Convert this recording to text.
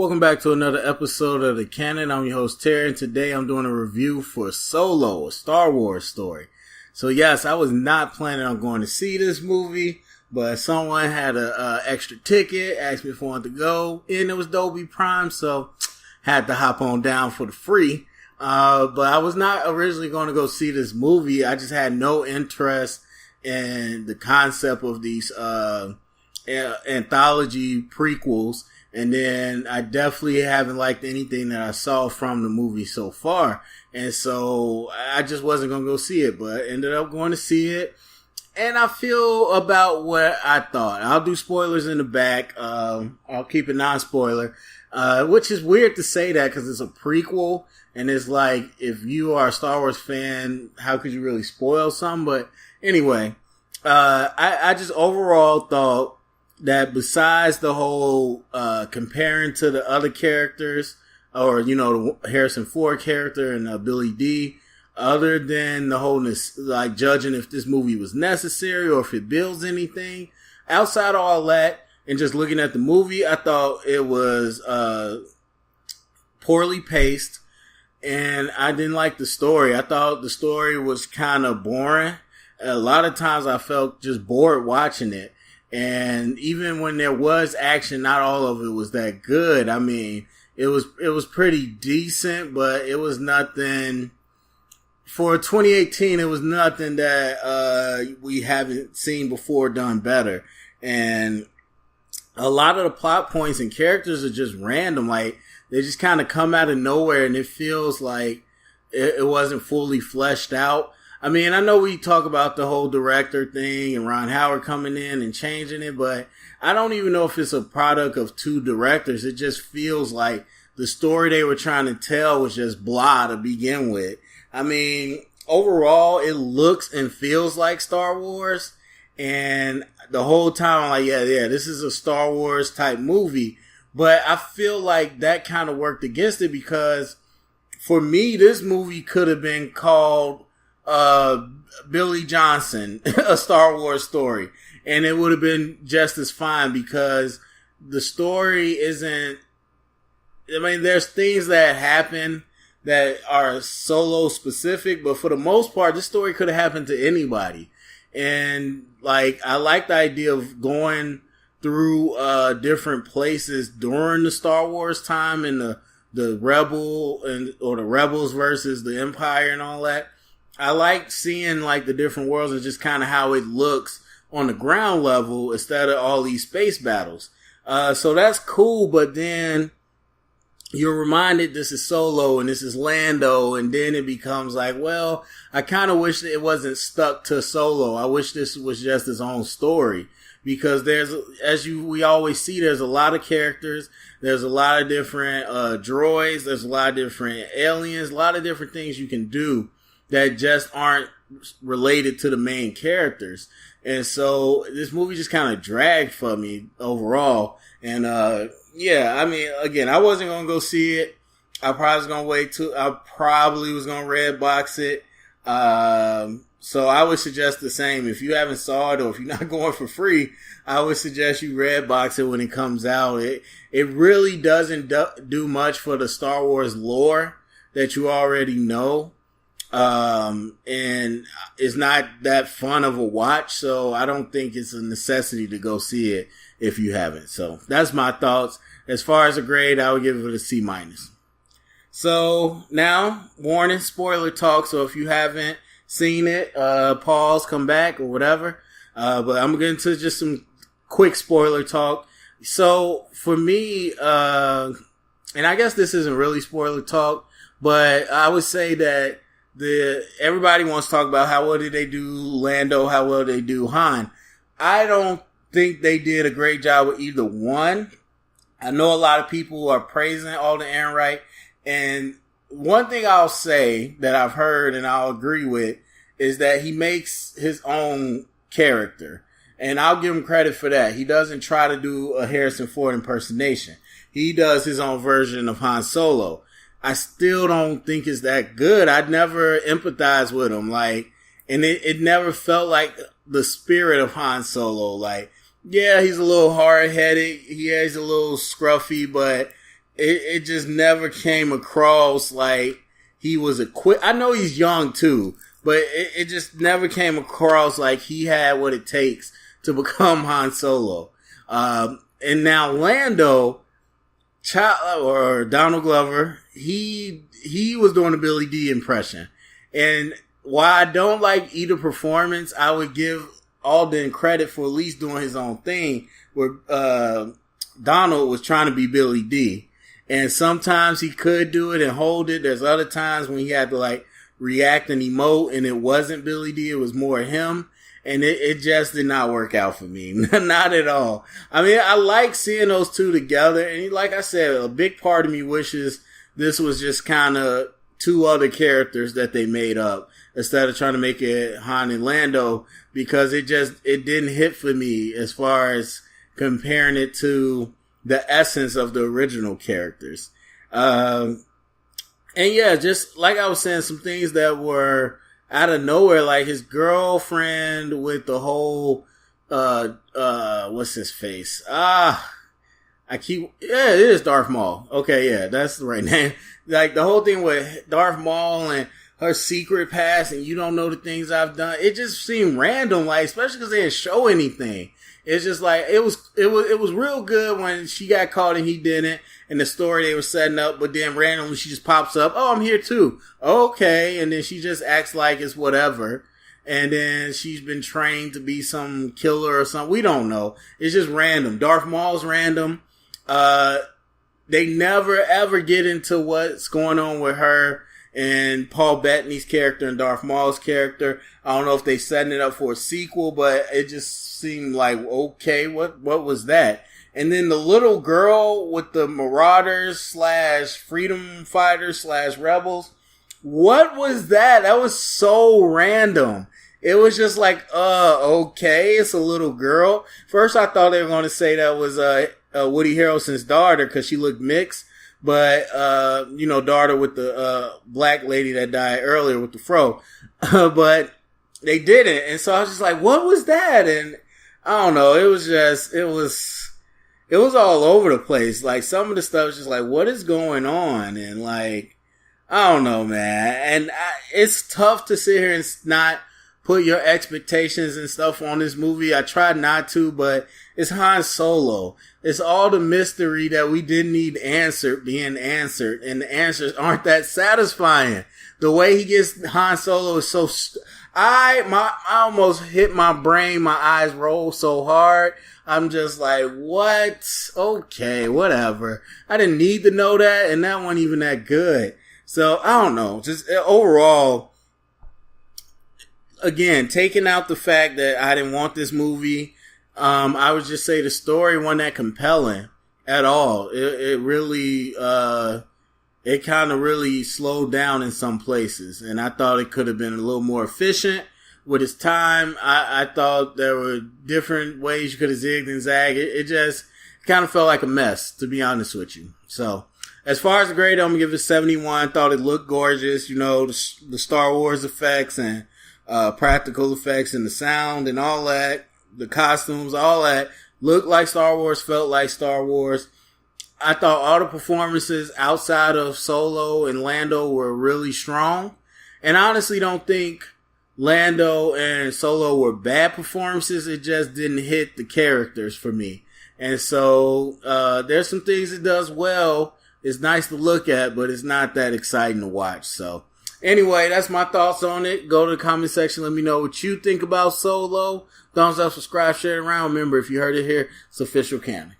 Welcome back to another episode of the Canon. I'm your host Terry, and today I'm doing a review for Solo, a Star Wars story. So yes, I was not planning on going to see this movie, but someone had a extra ticket, asked me if I wanted to go, and it was Dolby Prime, so had to hop on down for the free. But I was not originally going to go see this movie. I just had no interest in the concept of these anthology prequels. And then I definitely haven't liked anything that I saw from the movie so far. And so I just wasn't going to go see it, but ended up going to see it. And I feel about what I thought. I'll do spoilers in the back. I'll keep it non-spoiler, which is weird to say that because it's a prequel. And it's like, if you are a Star Wars fan, how could you really spoil something? But anyway, I just overall thought that besides the whole comparing to the other characters, or the Harrison Ford character and Billy D, other than the wholeness, like judging if this movie was necessary or if it builds anything, outside of all that, and just looking at the movie, I thought it was poorly paced, and I didn't like the story. I thought the story was kind of boring. A lot of times I felt just bored watching it. And even when there was action, not all of it was that good. I mean, it was pretty decent, but it was nothing for 2018. It was nothing that we haven't seen before done better. And a lot of the plot points and characters are just random. Like, they just kind of come out of nowhere, and it feels like it wasn't fully fleshed out. I mean, I know we talk about the whole director thing and Ron Howard coming in and changing it, but I don't even know if it's a product of two directors. It just feels like the story they were trying to tell was just blah to begin with. I mean, overall, it looks and feels like Star Wars, and the whole time I'm like, yeah, this is a Star Wars type movie, but I feel like that kind of worked against it because for me, this movie could have been called Billy Johnson, a Star Wars story, and it would have been just as fine because the story isn't, I mean, there's things that happen that are Solo specific, but for the most part, this story could have happened to anybody. And like, I like the idea of going through different places during the Star Wars time and the rebel or the rebels versus the Empire and all that. I like seeing like the different worlds and just kind of how it looks on the ground level instead of all these space battles. So that's cool, but then you're reminded this is Solo and this is Lando, and then it becomes like, well, I kind of wish it wasn't stuck to Solo. I wish this was just his own story because we always see, there's a lot of characters. There's a lot of different droids. There's a lot of different aliens, a lot of different things you can do that just aren't related to the main characters. And so this movie just kind of dragged for me overall. And I mean, again, I wasn't going to go see it. I probably was going to wait till, I probably was going to Redbox it. So I would suggest the same. If you haven't saw it or if you're not going for free, I would suggest you Redbox it when it comes out. It really doesn't do much for the Star Wars lore that you already know. And it's not that fun of a watch, so I don't think it's a necessity to go see it if you haven't. So that's my thoughts. As far as a grade, I would give it a C-. So now, warning, spoiler talk. So if you haven't seen it, pause, come back or whatever. But I'm going to just some quick spoiler talk. So for me, and I guess this isn't really spoiler talk, but I would say that everybody wants to talk about how well did they do Lando, how well they do Han. I don't think they did a great job with either one. I know a lot of people are praising Alden Ehrenreich, and one thing I'll say that I've heard and I'll agree with is that he makes his own character, and I'll give him credit for that. He doesn't try to do a Harrison Ford impersonation. He does his own version of Han Solo. I still don't think it's that good. I'd never empathize with him. Like, and it never felt like the spirit of Han Solo. Like, yeah, he's a little hard-headed. Yeah, he's a little scruffy, but it just never came across like he was equipped. I know he's young too, but it just never came across like he had what it takes to become Han Solo. And now Lando, or Donald Glover, he was doing a Billy D impression. And while I don't like either performance, I would give Alden credit for at least doing his own thing, where Donald was trying to be Billy D. And sometimes he could do it and hold it. There's other times when he had to like react and emote and it wasn't Billy D, it was more him. And it just did not work out for me. Not at all. I mean, I like seeing those two together. And like I said, a big part of me wishes this was just kind of two other characters that they made up instead of trying to make it Han and Lando, because it didn't hit for me as far as comparing it to the essence of the original characters. And yeah, just like I was saying, some things that were out of nowhere, like his girlfriend with the whole, what's his face? It is Darth Maul. Okay, yeah, that's the right name. Like the whole thing with Darth Maul and her secret past and you don't know the things I've done. It just seemed random, like, especially because they didn't show anything. It's just like, it was real good when she got caught and he didn't, and the story they were setting up, but then randomly she just pops up, oh, I'm here too. Okay. And then she just acts like it's whatever. And then she's been trained to be some killer or something. We don't know. It's just random. Darth Maul's random. They never ever get into what's going on with her and Paul Bettany's character and Darth Maul's character. I don't know if they setting it up for a sequel, but it just seemed like, okay, what was that? And then the little girl with the Marauders / Freedom Fighters / Rebels. What was that? That was so random. It was just like, okay, it's a little girl. First I thought they were going to say that was, Woody Harrelson's daughter because she looked mixed. But, daughter with the, black lady that died earlier with the fro. But they didn't. And so I was just like, what was that? And I don't know. It was all over the place. Like some of the stuff was just like, what is going on? And like, I don't know, man. And it's tough to sit here and not put your expectations and stuff on this movie. I tried not to, but it's Han Solo. It's all the mystery that we didn't need answered being answered, and the answers aren't that satisfying. The way he gets Han Solo is so. I almost hit my brain. My eyes roll so hard. I'm just like, what? Okay, whatever. I didn't need to know that, and that wasn't even that good. So I don't know. Just overall, again, taking out the fact that I didn't want this movie. I would just say the story wasn't that compelling at all. It really, it kind of really slowed down in some places. And I thought it could have been a little more efficient with its time. I thought there were different ways you could have zigged and zagged. It just kind of felt like a mess, to be honest with you. So as far as the grade, I'm going to give it 71. Thought it looked gorgeous. You know, the Star Wars effects and, practical effects and the sound and all that. The costumes, all that looked like Star Wars, felt like Star Wars. I thought all the performances outside of Solo and Lando were really strong. And I honestly don't think Lando and Solo were bad performances. It just didn't hit the characters for me. And so, there's some things it does well. It's nice to look at, but it's not that exciting to watch. So anyway, that's my thoughts on it. Go to the comment section. Let me know what you think about Solo. Thumbs up, subscribe, share it around. Remember, if you heard it here, it's official canon.